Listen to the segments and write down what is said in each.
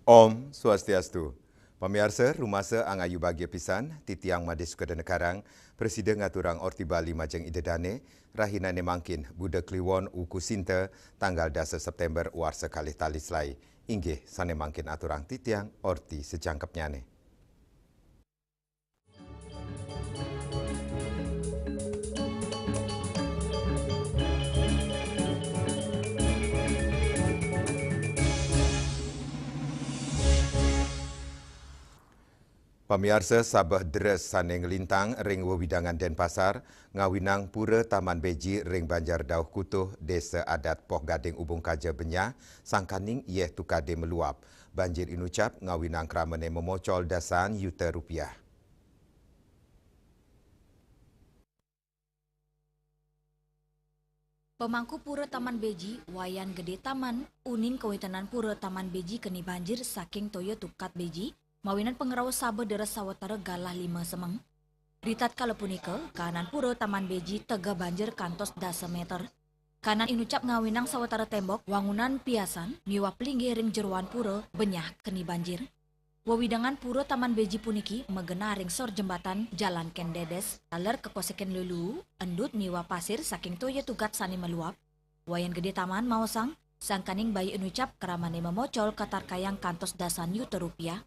Om Swastiastu. Pemirsa, rumasa angayu bagi pisan, titiang Madis Kedenekarang, Presiden ngaturang Orti Bali Majeng Idedane, rahinane mangkin Budak Kliwon Uku Sinta, tanggal 10 September warsa kali talis lai. Inggih, sane mangkin aturang titiang Orti sejangkepnyane. Pemirsa Sabah Deres Saneng Lintang ring wewidangan Denpasar ngawinang pura Taman Beji ring Banjar Dauh Kutuh Desa Adat Poh Gading Ubung Kaja Benyah sangkaning ieh tukade meluap. Banjir inucap ngawinang kramene memocol dasan yuta rupiah. Pemangku pura Taman Beji, wayan gede taman, uning kewitanan pura Taman Beji keni banjir saking toyo tukat beji, mawinan pengeraw Sabah Deres sawetara galah 5 semeng. Ritat kala punika, kanan pura Taman Beji tega banjir kantos 10 meter. Kanan inucap ngawinang sawetara tembok, wangunan piasan, miwah plinggi ring jeruan pura, benyah keni banjir. Wawidangan pura Taman Beji puniki megena ring sor jembatan Jalan Kendedes, taler kekoseken lulu, endut miwah pasir saking toya tugat sani meluap. Wayan gede taman maosang, sangkaning bayi inucap keramane memocol katar kayang kantos dasan yuta rupiah.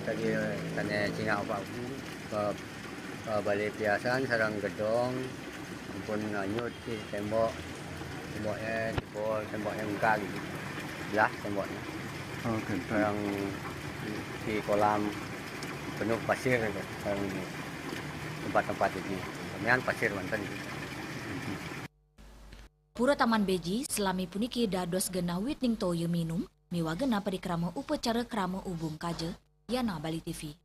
Tadi tanya Cina apa balik piasan sarang gedong ampun nyut di temboknya jebol temboknya muka gitu belah temboknya sarang di kolam penuh pasir sarang tempat-tempat ini kemudian pasir mantan gitu. Pura Taman Beji selami puniki dados genah witning toyo minum miwa genah parikrama upacara krama ubung kaje Yana Bali TV.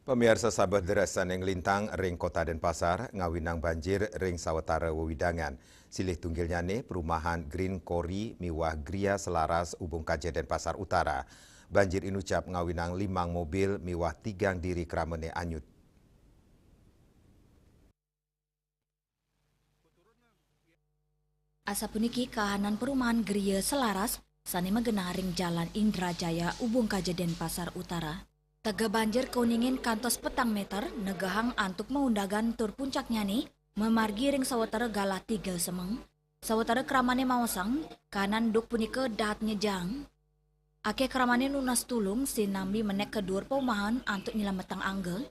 Pemirsa Sabah Deres Saneng Lintang ring Kota Denpasar ngawinang banjir ring sawetara wewidangan. Silih tunggilnyane perumahan Green Kori miwah Gria Selaras Ubung Kaje Denpasar Utara. Banjir inucap ngawinang 5 mobil miwah 3 diri kramene anyut. Asa puniki kahanan perumahan Gria Selaras sani megena ring Jalan Indrajaya Ubung Kaje Denpasar Utara. Tega banjir kuningin kantos petang meter, negahang antuk meundagan tur puncaknya nih, memargi ring sawetara galah 3 semeng. Sawetara kramane maosang, kanan duk punika dahat nyejang. Ake kramane nunas tulung sinambi menek kedur perumahan antuk nyelametang anggel.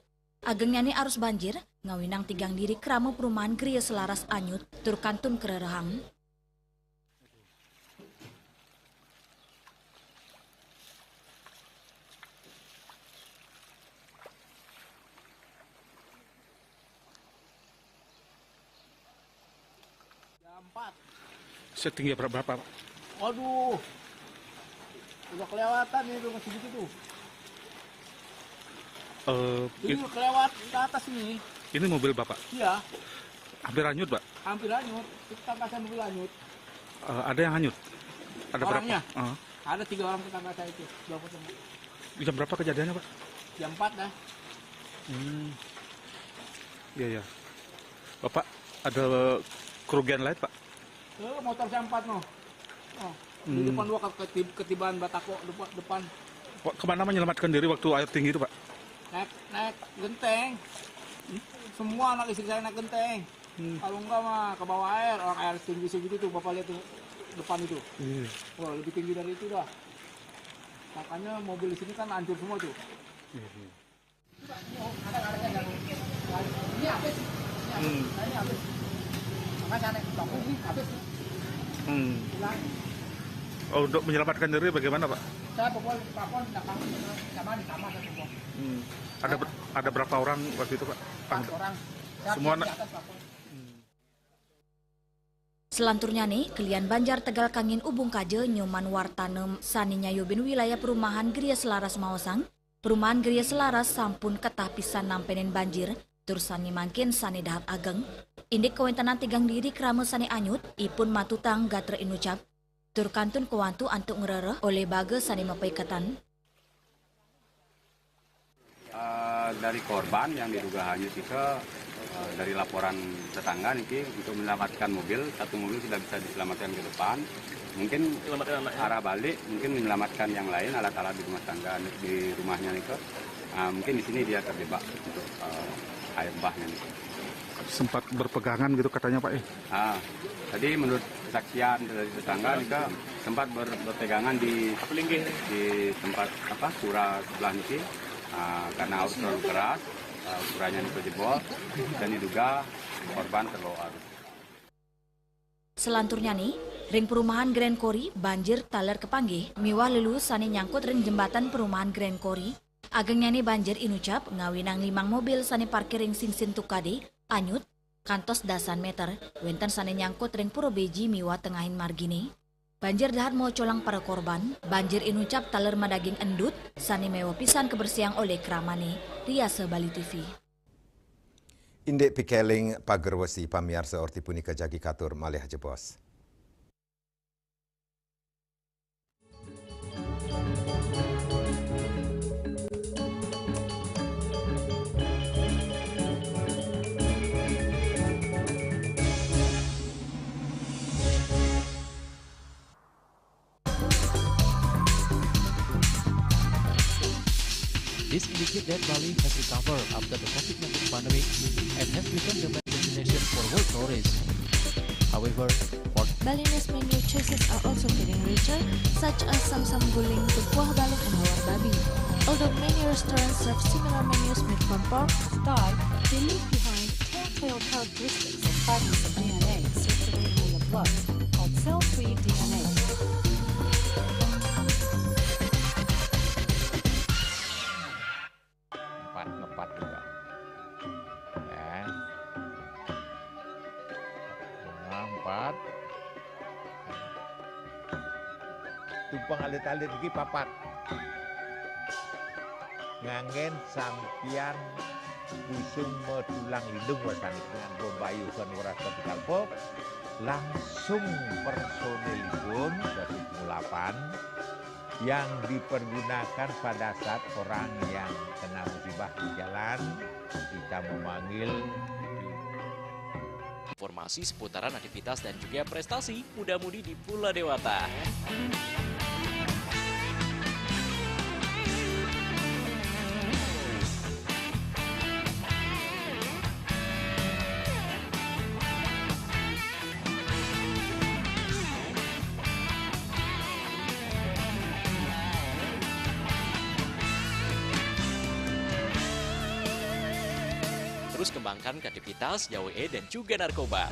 Agengnya nih arus banjir, ngawinang 3 diri krama perumahan Gria Selaras anyut, tur kantun kererahang. Setinggi berapa, Pak? Waduh, udah kelewatan itu masih gitu tuh. Ini udah kelewat ke atas ini. Ini mobil Bapak? Iya, Hampir hanyut, Pak? hampir hanyut. Tetangga saya mobil hanyut. Ada yang hanyut? Ada Orangnya? berapa? Ada 3 orang tetangga saya itu. 2 ketemu. Jam berapa kejadiannya, Pak? Jam 4 dah. Iya, iya. Bapak, ada kerugian lain, Pak? Motor saya 4 no. Oh, di depan 2 ketibaan batako depan. Pak, kemana menyelamatkan diri waktu air tinggi itu, Pak? Naik genteng. Semua anak istri saya naik genteng. Kalau enggak mah ke bawah air, orang air tinggi segitu tuh, Bapak lihat tuh depan itu. Wah, lebih tinggi dari itu dah. Makanya mobil di sini kan hancur semua tuh. Ini habis. Ini habis. Makanya saya naik blok ini habis. Oh, untuk menyelamatkan diri bagaimana, Pak? Saya pokoknya sama di kamar saya pokoknya. Ada berapa orang waktu itu, Pak? 4 orang. Saya Semua di atas Pak. Selanturnya nih, kelian Banjar Tegal Kangin Ubung Kaje Nyoman Wartanem saninya yobin wilayah perumahan Gria Selaras Maosang. Perumahan Gria Selaras sampun ketah pisan nampenen banjir, tur sani mangkin sani dahat ageng. Indik kewentanan 3 diri krama sani anyut, ipun matutang gatre inucap. Tur kantun kewantu antuk ngerereh oleh baga sani mapaikatan. Dari korban yang diduga hanyut itu dari laporan tetangga nih untuk menyelamatkan mobil, satu mobil sudah bisa diselamatkan ke depan. Mungkin arah balik, mungkin menyelamatkan yang lain alat-alat di rumah tangga di rumahnya nih. Mungkin di sini dia terjebak untuk air bahnya nih. Sempat berpegangan gitu katanya Pak. Tadi menurut kesaksian dari tetangga nih sempat berpegangan di tempat pura sebelah nih karena arus terlalu keras, puranya nih terjebol dan diduga korban terbawa arus. Selanturnya nih, ring perumahan Grand Kori banjir taler kepanggih, miwah lelu sani nyangkut ring jembatan perumahan Grand Kori. Agengnya nih banjir inucap ngawinang 5 mobil sani parkir ring sinsin tukade, anyut, kantos dasan meter, wenten sani nyangkut ring puro beji miwah tengahin margine. Banjir dahat mau colang para korban, banjir inucap taler madaging endut, sani mewa pisan kebersihan oleh kramane, Riase Bali TV. Indek pikeling pagerwesi pamiarsa orti punika jagi katur malih jebos. This indicates that Bali has recovered after the COVID-19 pandemic and has become the main destination for world tourists. However, Balinese menu choices are also getting richer, such as Samsam Guling, Tupuah Balung, and Hawar Babi. Although many restaurants serve similar menus made from pork, Start, they leave behind telltale characteristics of fragments of DNA circulating in the blood, called cell-free DNA. Ngepat juga ya, 4 tumpang alit-alit lagi papat ngangen sampian busung metulang lindung wasani nganggo bayu son ora kalpo langsung personelipun 28 yang dipergunakan pada saat orang yang kena musibah di jalan, kita memanggil. informasi seputaran aktivitas dan juga prestasi muda-mudi di Pulau Dewata. Terus kembangkan kreativitas, JWE, dan juga narkoba.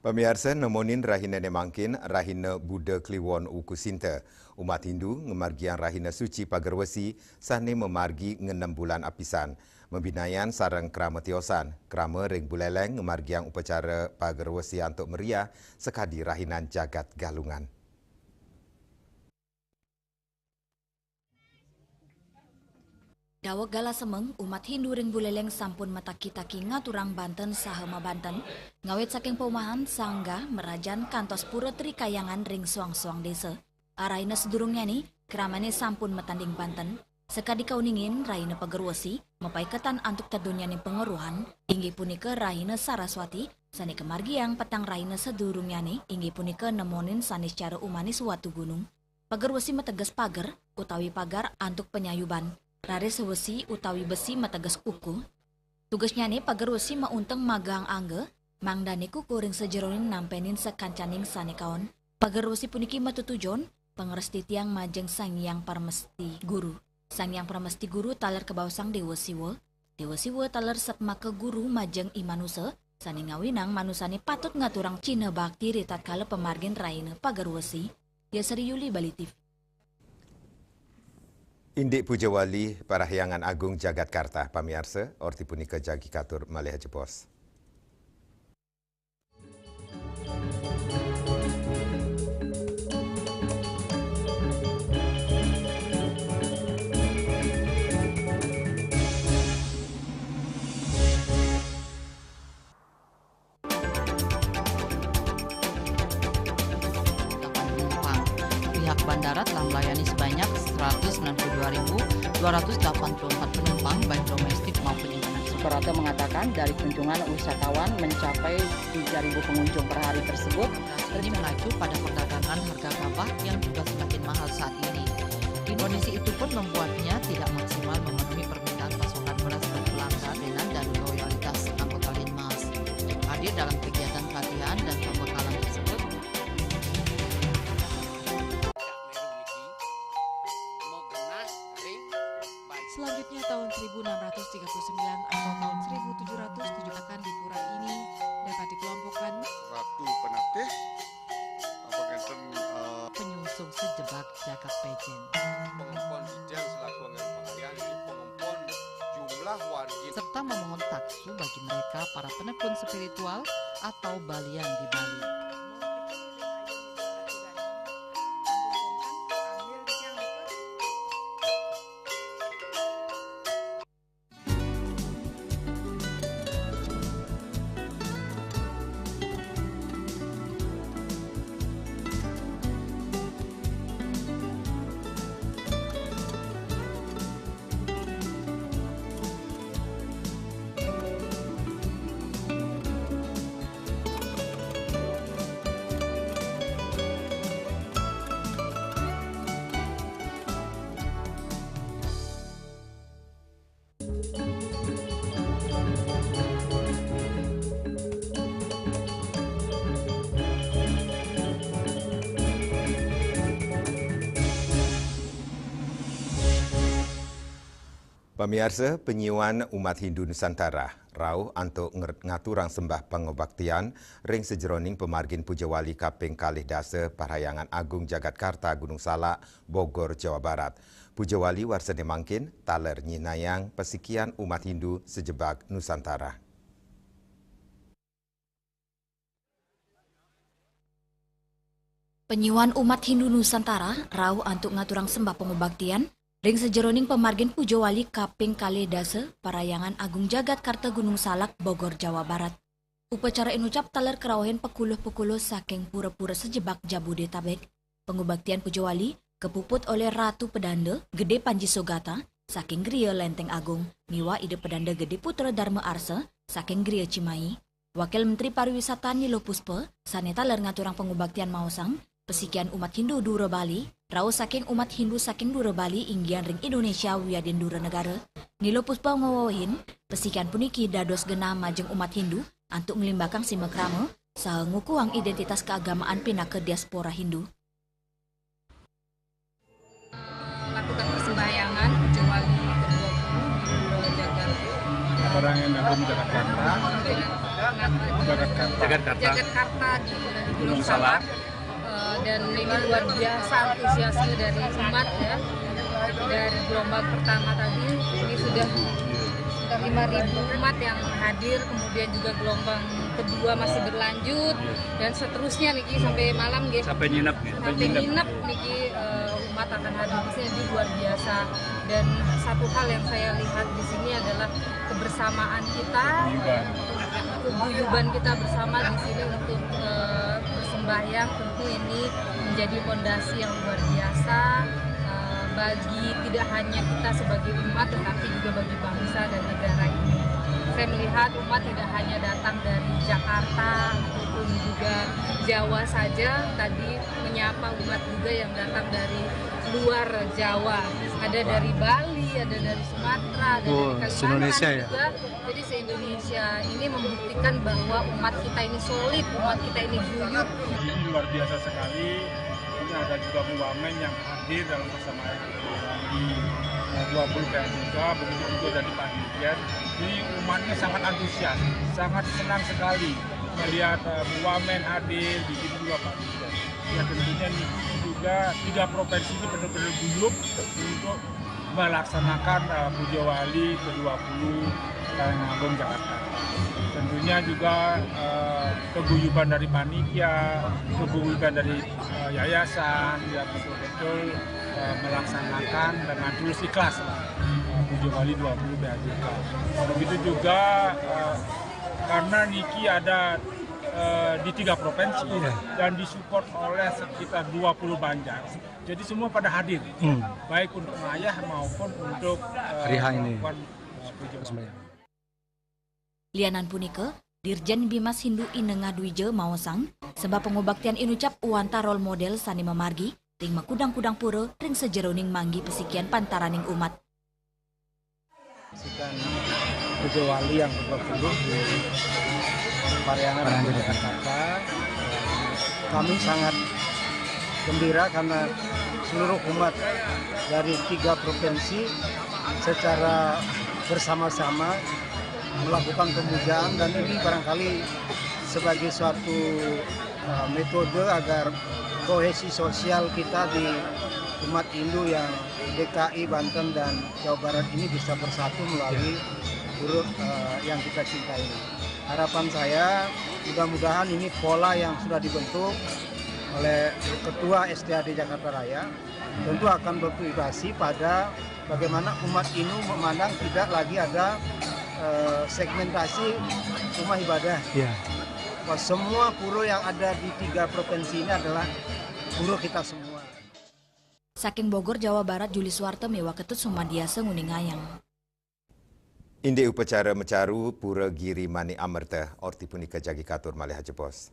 Pemirsa nemonin Rahina Nemangkin, Rahina Buddha Kliwon Ukusinta. Umat Hindu ngemargian Rahina Suci Pagerwesi sahne memargi 6 bulan apisan. Membinayan sarang krama tiosan. Krama ring buleleng ngemargian upacara Pagerwesi untuk meriah sekadi Rahinan Jagat Galungan. Dawak gala semeng, umat Hindu ring buleleng sampun mataki-taki ngaturang Banten sahama Banten, ngawet saking paumahan sangga merajan kantos pura trikayangan ring suang-suang desa. Araina sedurungnya nih, keramane sampun metanding Banten, sekadi kauningin Raina Pagerwesi, mepai ketan antuk tedunya nih pengeruhan, inggi punika Raina Saraswati, sani kemargiang petang Raina sedurungnya nih, inggi punika nemonin sani secara umanis watu gunung. Pagerwesi meteges pagar, utawi pagar antuk penyayuban. Rare sewesi utawi besi mateges kuku. Tugasnya nih Pagerwesi maunteng magang angge, mangdani kuku ring sejeronin nampenin sekancaning sanekaon. Pagerwesi puniki matutujon, pengeresti tiang majeng Sangyang Paramesti Guru. Sangyang Paramesti Guru taler kebawasang Dewa Siwa. Dewa Siwa taler setma ke guru majeng Imanusa, sani ngawinang manusani patut ngaturang Cina bakti ritat kala pemargin Raina Pagerwesi. Yasari Yuli Bali TV. Indik Pujawali Parahyangan Agung Jagatkarta pamiarsa orti punika jagi katur malih jebos. bandara telah melayani sebanyak 192.284 penumpang baik domestik maupun internasional. Suprapto mengatakan dari kunjungan wisatawan mencapai 3.000 pengunjung per hari tersebut. Ini mengacu pada perdagangan harga gabah yang juga semakin mahal saat ini. Kondisi itu pun membuatnya tidak maksimal memenuhi permintaan pasokan beras ke pelanggan dan loyalitas anggota Linmas. Hadir dalam kegiatan pelatihan dan pembekalan tersebut. Selanjutnya tahun 1639 atau tahun 1707 akan di pura ini dapat dikelompokkan Ratu Penatih, penyusung sejebak jagat pejen. Pengempon Hijau selaku anggaran pengalian di pengempon jumlah warga serta memohon taksu bagi mereka para penekun spiritual atau balian di Bali. Pemirsa, penyuan umat Hindu Nusantara rauh untuk ngaturang sembah pengobaktian ring sejeroning pemargin Puja Wali kaping kalih dasa Parahyangan Agung Jagatkarta Gunung Salak, Bogor, Jawa Barat. Puja Wali warsane mangkin taler nyinayang pesikian umat Hindu sejebak Nusantara. Penyuan umat Hindu Nusantara rauh untuk ngaturang sembah pengobaktian ring sejeroning pemargin Puja Wali kaping kalih dasa Parahyangan Agung Jagatkarta Gunung Salak, Bogor, Jawa Barat. Upacara inucap taler kerawahan pekuluh-pekuluh saking pura-pura sejebak Jabodetabek. Pengobaktian Puja Wali kepuput oleh Ratu Pedanda Gede Panji Sogata saking Griya Lenteng Agung, miwa ide Pedanda Gede Putra Dharma Arsa saking Griya Cimahi. Wakil Menteri Pariwisata Nilo Puspa sane taler ngaturang pengobaktian maosang pesikian umat Hindu Dura Bali, rauh saking umat Hindu saking Dura Bali inggian ring Indonesia wiadin Dura negara. Nilo Puspa ngawawahin pesikian puniki dados genah majeng umat Hindu antuk ngelimbakang si mekrama saha ngukuang identitas keagamaan pinaka diaspora Hindu. Lakukan persembahyangan Puja Wali ke-20 di Jakarta. Parahyangan Agung Jagatkarta di Gunung Salak. Dan ini luar biasa antusiasme dari umat ya. Dari gelombang pertama tadi ini sudah 5.000 umat yang hadir, kemudian juga gelombang kedua masih berlanjut dan seterusnya niki sampai malam gitu. Sampai nginep niki umat akan hadir di sini luar biasa. Dan satu hal yang saya lihat di sini adalah kebersamaan kita, keguyuban kita bersama di sini untuk bersembahyang. Tentu ini menjadi fondasi yang luar biasa bagi tidak hanya kita sebagai umat tetapi juga bagi bangsa dan negara ini. Saya melihat umat tidak hanya datang dari Jakarta ataupun juga Jawa saja, tadi menyapa umat juga yang datang dari luar Jawa. Ada dari Bali, ada dari Sumatera, ada dari Kalimantan juga. Jadi se-Indonesia ini membuktikan bahwa umat kita ini solid, umat kita ini guyup. Ini luar biasa sekali. Ini ada juga wamen yang hadir dalam persamaan di 20 PSK, begitu juga dari panitia. Jadi umatnya sangat antusias, sangat senang sekali melihat wamen hadir, begitu juga panitia. Ya tentunya ini juga 3 provinsi ini benar-benar guyup untuk melaksanakan Puja Wali ke-20 Parahyangan Agung Jakarta. Tentunya juga keguyuban dari panitia, keguyuban dari yayasan yang betul-betul melaksanakan dengan tulus ikhlas Puja Wali 20 BHJK. Begitu juga karena Niki ada di 3 provinsi dan disupport oleh sekitar 20 banjar. Jadi semua pada hadir, baik untuk ngayah maupun untuk Lianan punika, Dirjen Bimas Hindu Inenga Dwije Maosang, sebab pengobaktian inucap uanta role model sani memargi, ting makudang-kudang pura, ring sejeroning manggi pesikian pantaraning umat. Sikan Pujo Wali yang ke-20 di Pariangan Jakarta. Kami sangat gembira karena seluruh umat dari 3 provinsi secara bersama-sama melakukan pemujaan, dan ini barangkali sebagai suatu metode agar kohesi sosial kita di umat Hindu yang DKI, Banten, dan Jawa Barat ini bisa bersatu melalui pura yang kita cintai ini. Harapan saya mudah-mudahan ini pola yang sudah dibentuk oleh Ketua STAD Jakarta Raya tentu akan berimplikasi pada bagaimana umat Hindu memandang tidak lagi ada segmentasi rumah ibadah. Semua pura yang ada di 3 provinsi ini adalah pura kita semua. Saking Bogor, Jawa Barat, Juli Suwarte mewa ketut Sumadiasa nguningayang. Inde upacara mecaru Pura Giri Mani Amerta, orti punika jagi katur malih hajepos.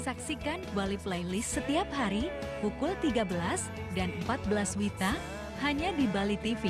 Saksikan Bali Playlist setiap hari pukul 13 dan 14 WITA hanya di Bali TV.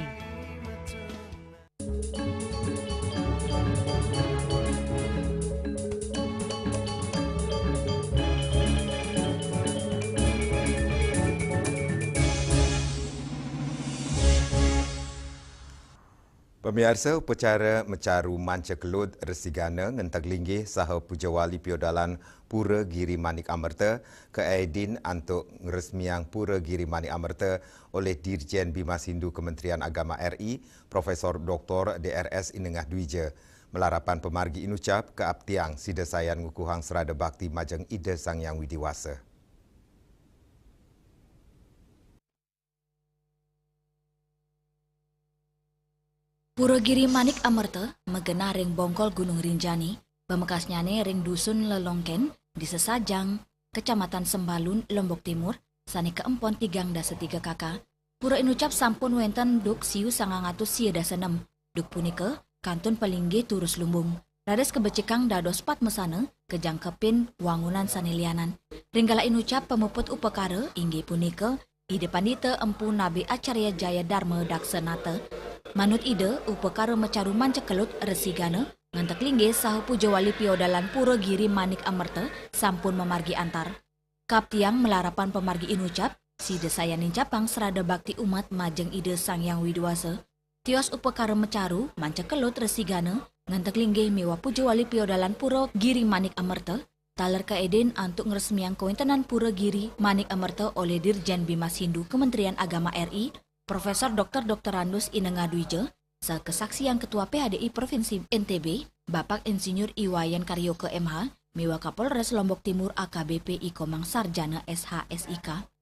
Pemirsa, upacara mecaru manca kelud resigana ngentak linggih saha Pujawali Piodalan Pura Giri Manik Amerta ke Aidin untuk resmiang Pura Giri Manik Amerta oleh Dirjen Bimas Hindu Kementerian Agama RI, Profesor Dr. DRS Inengah Dwije. Melarapan pemargi inucap ke Aptiang Sida Sayan Ngukuhang Serada Bakti Majeng Ida Sang Yang Widiwasa. Pura Giri Manik Amerta megena ring bongkol Gunung Rinjani, pemekasnyane ring dusun Lelongken di Sesajang, Kecamatan Sembalun, Lombok Timur, sani keempon 3 dasa 3 kakak. Pura inucap sampun wenten duk siu 900 dasa 6, duk punika kantun palinggi turus lumbung. Radas kebecikang dados pat mesane kejangkepin wangunan sanilianan. Ringgala inucap pemuput upakara inggi punika ide pandita empu Nabi Acarya Jaya Dharma Daksanata. Manut ide upakara mecaru manca kelut resigana ngantek linggih sahu Pujawali Piodalan Pura Giri Manik Amerta sampun memargi antar. Kaptiang melarapan pemargi inucap Sida Sayan Nincapang serada bakti umat majeng ide Sang Yang Widiwasa. Tios upekara mecaru, manca kelut resigana, ngantek linggih miwa pujo wali piodalan pura Giri Manik Amerta, taler kaeden antuk ngeresmiang kawintenan pura Giri Manik Amerta oleh Dirjen Bimas Hindu Kementerian Agama RI, Profesor Dr. Randus Inengadwija, sekesaksian Ketua PHDI Provinsi NTB, Bapak Insinyur Iwayan Karyoke MH, miwa Kapolres Lombok Timur AKBP Ikomang Sarjana SHSIK.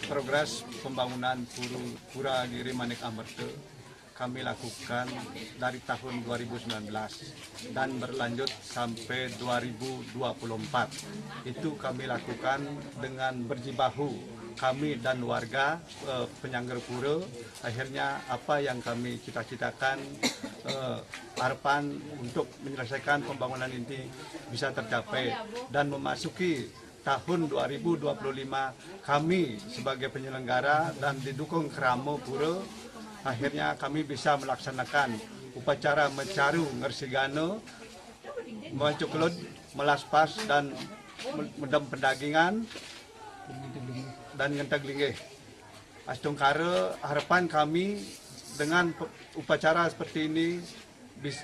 Progres pembangunan Pura Giri Manik Amerta kami lakukan dari tahun 2019 dan berlanjut sampai 2024. Itu kami lakukan dengan berjibahu kami dan warga penyangga pura. Akhirnya apa yang kami cita-citakan, harapan untuk menyelesaikan pembangunan ini bisa tercapai dan memasuki tahun 2025 kami sebagai penyelenggara dan didukung Keramo Pura, akhirnya kami bisa melaksanakan upacara mencaru ngersigano, mencukulut, melaspas dan medam pendagingan dan ngentag linggih. Astungkara harapan kami dengan upacara seperti ini,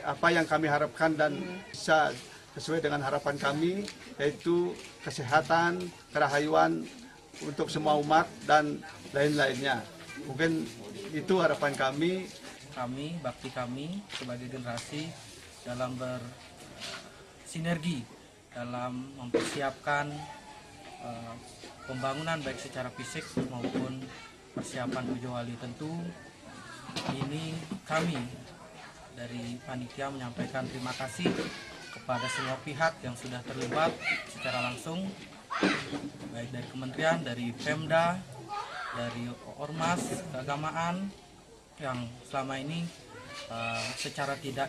apa yang kami harapkan dan bisa sesuai dengan harapan kami, yaitu kesehatan, kerahayuan untuk semua umat dan lain-lainnya. Mungkin itu harapan kami. Bakti kami sebagai generasi dalam bersinergi dalam mempersiapkan pembangunan baik secara fisik maupun persiapan Pujo Wali. Tentu ini kami dari panitia menyampaikan terima kasih kepada semua pihak yang sudah terlibat secara langsung, baik dari kementerian, dari Pemda, dari Ormas keagamaan yang selama ini secara tidak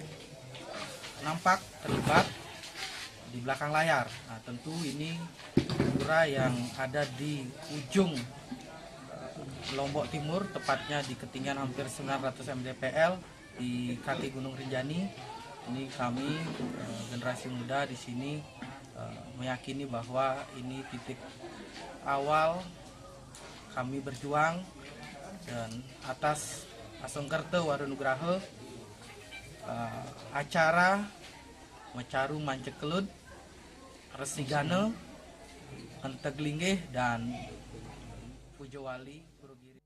nampak terlibat di belakang layar. Nah, tentu ini pura yang ada di ujung Lombok Timur, tepatnya di ketinggian hampir 900 mdpl di kaki Gunung Rinjani. Ini kami generasi muda di sini meyakini bahwa ini titik awal kami berjuang, dan atas Asongkerta Warunugraha acara Mecaru Mancekelud, Resigana, Enteglinggih dan Pujo Wali Pura Giri.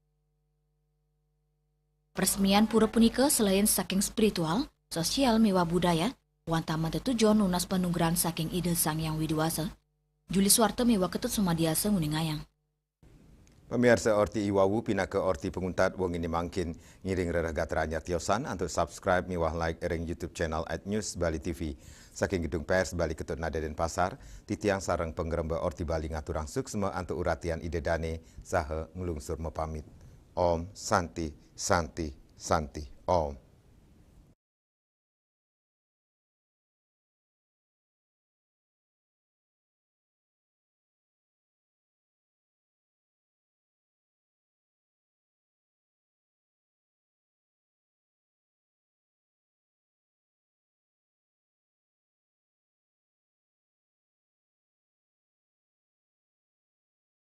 Peresmian pura punika selain saking spiritual, sosial miwa budaya, wantama tetujon lunas penungguran saking ide Sang Yang Widiwasa. Juli Suwarto miwa ketut sumadiasa nguningayang. Pemirsa Orti Iwawu pina ke Orti penguntat wong ini mangkin ngiring rerah gateranya tiosan untuk subscribe miwah like ering YouTube channel @News Bali TV. Saking gedung pers Bali Ketut Nada dan Pasar, titiang sarang penggeremba Orti Bali ngaturang suksma untuk uratian ide dane saha ngelungsur mepamit. Om Santi Santi Santi Om.